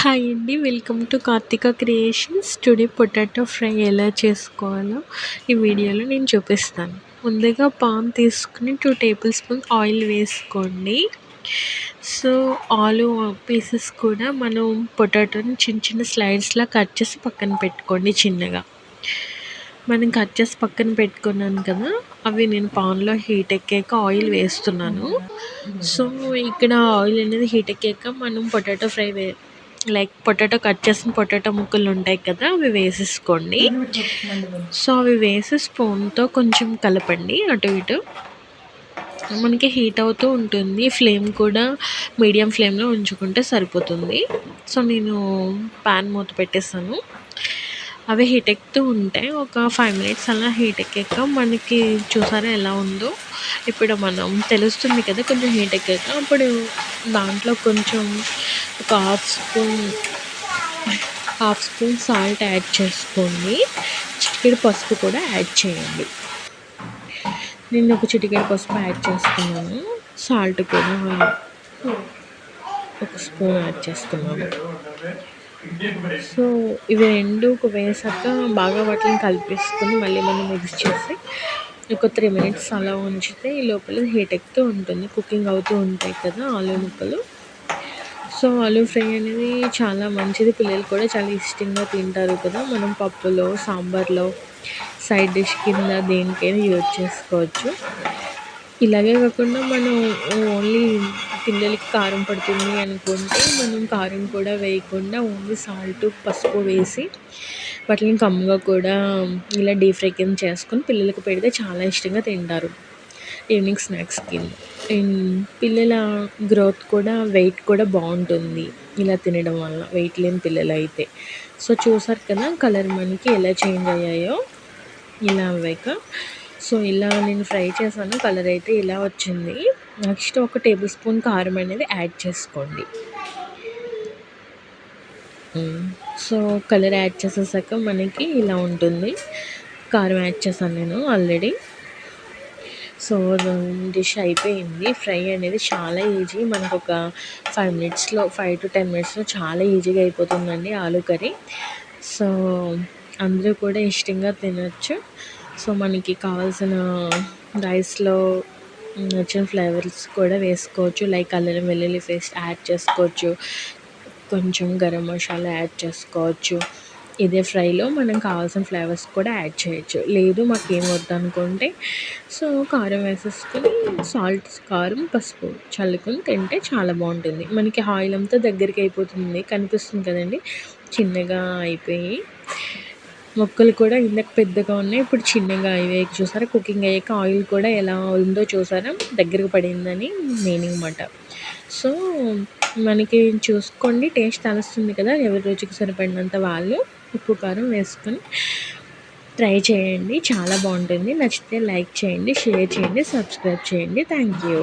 Hi అండి. Welcome to Karthika creations. Today potato fry ఎలా చేసుకోవాలో ఈ వీడియోలో నేను చూపిస్తాను. ముందుగా పాన్ తీసుకుని 2 టేబుల్ స్పూన్ ఆయిల్ వేసుకోండి. సో ఆలు పీసెస్ కూడా మనం పొటాటోని చిన్న చిన్న స్లైడ్స్లా కట్ చేసి పక్కన పెట్టుకోండి చిన్నగా. మనం కట్ చేసి పక్కన పెట్టుకున్నాను కదా, అవి నేను పాన్లో హీట్ ఎక్కాక ఆయిల్ వేస్తున్నాను. సో ఇక్కడ ఆయిల్ అనేది హీట్ ఎక్కాక మనం potato fry like potato cut చేసిన పొటాటో ముక్కలు ఉంటాయి కదా, అవి వేసేసుకోండి. సో అవి వేసి స్పూన్తో కొంచెం కలపండి అటు ఇటు. మనకి హీట్ అవుతూ ఉంటుంది. ఫ్లేమ్ కూడా మీడియం ఫ్లేమ్లో ఉంచుకుంటే సరిపోతుంది. సో నేను ప్యాన్ మూత పెట్టేసాను. అవి హీట్ ఎక్కుతూ ఉంటాయి. ఒక 5 మినిట్స్ అలా హీట్ ఎక్కాక మనకి చూసారా ఎలా ఉందో. ఇప్పుడు మనం తెలుస్తుంది కదా కొంచెం హీట్ ఎక్కాక. అప్పుడు దాంట్లో కొంచెం ఒక హాఫ్ స్పూన్ సాల్ట్ యాడ్ చేసుకోండి. చిటికెడు పసుపు కూడా యాడ్ చేయండి. నేను ఒక చిటికెడు పసుపు యాడ్ చేస్తున్నాను. సాల్ట్ కూడా ఒక స్పూన్ యాడ్ చేస్తున్నాను. సో ఇవి రెండు వేసాక బాగా వాటిని కలిపేసుకొని మళ్ళీ మనం మిక్స్ చేసి ఒక 3 మినిట్స్ అలా ఉంచితే ఈ లోపల హీట్ ఎక్కుతూ ఉంటుంది. కుకింగ్ అవుతూ ఉంటాయి కదా ఆలు ముక్కలు. సో ఆలు ఫ్రై అనేది చాలా మంచిది. పిల్లలు కూడా చాలా ఇష్టంగా తింటారు కదా. మనం పప్పులో, సాంబార్లో, సైడ్ డిష్ కింద దేనికైనా యూజ్ చేసుకోవచ్చు. ఇలాగే కాకుండా మనం ఓన్లీ పిల్లలకి కారం పడుతుంది అనుకుంటే మనం కారం కూడా వేయకుండా ఓన్లీ సాల్ట్, పసుపు వేసి వాటిని కమ్ముగా కూడా ఇలా డీప్ ఫ్రై కింద చేసుకొని పిల్లలకి పెడితే చాలా ఇష్టంగా తింటారు ఈవినింగ్ స్నాక్స్ కింద. పిల్లల గ్రోత్ కూడా వెయిట్ కూడా బాగుంటుంది ఇలా తినడం వల్ల, వెయిట్ లేని పిల్లలు అయితే. సో చూసారు కదా కలర్ మనకి ఎలా చేంజ్ అయ్యాయో ఇలా అవ్వాక. సో ఇలా నేను ఫ్రై చేశాను. కలర్ అయితే ఇలా వచ్చింది. నెక్స్ట్ ఒక టేబుల్ స్పూన్ కారం అనేది యాడ్ చేసుకోండి. సో కలర్ యాడ్ చేసేసాక మనకి ఇలా ఉంటుంది. కారం యాడ్ చేశాను నేను ఆల్రెడీ. సో డిష్ అయిపోయింది. ఫ్రై అనేది చాలా ఈజీ. మనకు ఒక 5 to 10 మినిట్స్లో చాలా ఈజీగా అయిపోతుందండి ఆలు కర్రీ. సో అందరూ కూడా ఇష్టంగా తినచ్చు. సో మనకి కావాల్సిన రైస్లో నచ్చిన ఫ్లేవర్స్ కూడా వేసుకోవచ్చు. లైక్ అల్లం వెల్లుల్లి పేస్ట్ యాడ్ చేసుకోవచ్చు. కొంచెం గరం మసాలా యాడ్ చేసుకోవచ్చు. ఇదే ఫ్రైలో మనం కావాల్సిన ఫ్లేవర్స్ కూడా యాడ్ చేయొచ్చు. లేదు మాకేం వద్దనుకుంటే సో కారం వేసేసుకొని సాల్ట్, కారం, పసుపు చల్లుకొని తింటే చాలా బాగుంటుంది. మనకి ఆయిల్ అంతా దగ్గరికి అయిపోతుంది. కనిపిస్తుంది కదండి చిన్నగా అయిపోయి. మొక్కలు కూడా ఇందాక పెద్దగా ఉన్నాయి, ఇప్పుడు చిన్నగా అయ్యాయి. చూసారా కుకింగ్ అయ్యాక ఆయిల్ కూడా ఎలా ఉందో చూసారా, దగ్గరకు పడిందని మీనింగ్ మాట. సో మనకి చూసుకోండి టేస్ట్ తెలుస్తుంది కదా, ఎవరి రుచికి సరిపడినంత వాళ్ళు ఉప్పు కారం వేసుకొని ట్రై చేయండి. చాలా బాగుంటుంది. నచ్చితే లైక్ చేయండి, షేర్ చేయండి, సబ్స్క్రైబ్ చేయండి. Thank you.